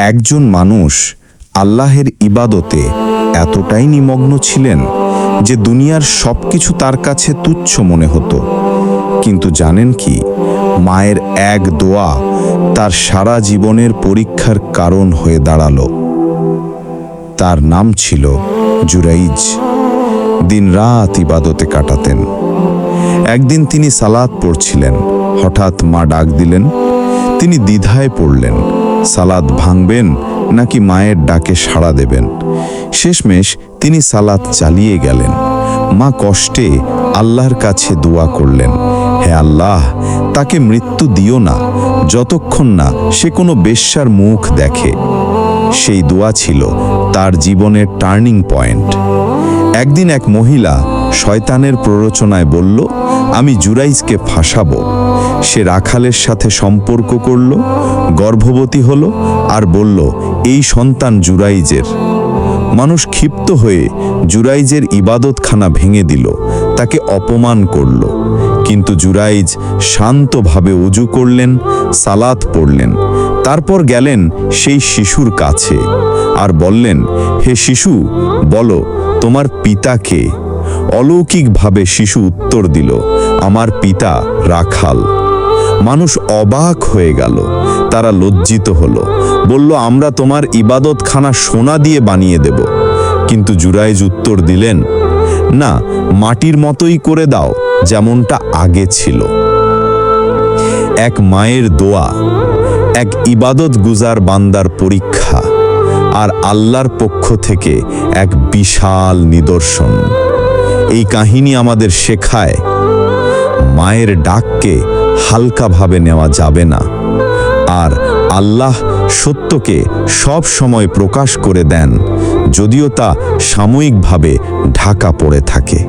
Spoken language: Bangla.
একজন মানুষ আল্লাহের ইবাদতে এতটাই নিমগ্ন ছিলেন যে দুনিয়ার সবকিছু তার কাছে তুচ্ছ মনে হতো। কিন্তু জানেন কি, মায়ের এক দোয়া তার সারা জীবনের পরীক্ষার কারণ হয়ে দাঁড়ালো। তার নাম ছিল জুরাইজ। দিনরাত ইবাদতে কাটাতেন। একদিন তিনি সালাত পড়ছিলেন, হঠাৎ মা ডাক দিলেন। তিনি দ্বিধায় পড়লেন, সালাত ভাঙবেন নাকি মায়ের ডাকে সাড়া দেবেন। শেষমেশ তিনি সালাত চালিয়ে গেলেন। মা কষ্টে আল্লাহর কাছে দোয়া করলেন, হে আল্লাহ, তাকে মৃত্যু দিও না যতক্ষণ না সে কোনো বেশ্যার মুখ দেখে। সেই দোয়া ছিল তার জীবনের টার্নিং পয়েন্ট। একদিন এক মহিলা শয়তানের প্ররোচনায় বলল, আমি জুরাইজকে ফাঁসাবো। সে রাখালের সাথে সম্পর্ক করল, গর্ভবতী হলো আর বলল, এই সন্তান জুরাইজের। মানুষ ক্ষিপ্ত হয়ে জুরাইজের ইবাদতখানা ভেঙে দিল, তাকে অপমান করল। কিন্তু জুরাইজ শান্তভাবে ওযু করলেন, সালাত পড়লেন। তারপর গেলেন সেই শিশুর কাছে আর বললেন, হে শিশু, বলো তোমার পিতা কে? অলৌকিকভাবে শিশু উত্তর দিল, আমার পিতা রাখাল। মানুষ অবাক হয়ে গেল, তারা লজ্জিত হলো, বলল, আমরা তোমার ইবাদতখানা সোনা দিয়ে বানিয়ে দেব। কিন্তু জুরাইজ উত্তর দিলেন, না, মাটির মতোই করে দাও, যেমনটা আগে ছিল। এক মায়ের দোয়া, এক ইবাদত গুজার বান্দার পরীক্ষা, আর আল্লাহর পক্ষ থেকে এক বিশাল নিদর্শন। এই কাহিনী আমাদের শেখায়, মায়ের ডাককে হালকাভাবে নেওয়া যাবে না। আর আল্লাহ সত্যকে সব সময় প্রকাশ করে দেন, যদিও তা সাময়িকভাবে ঢাকা পড়ে থাকে।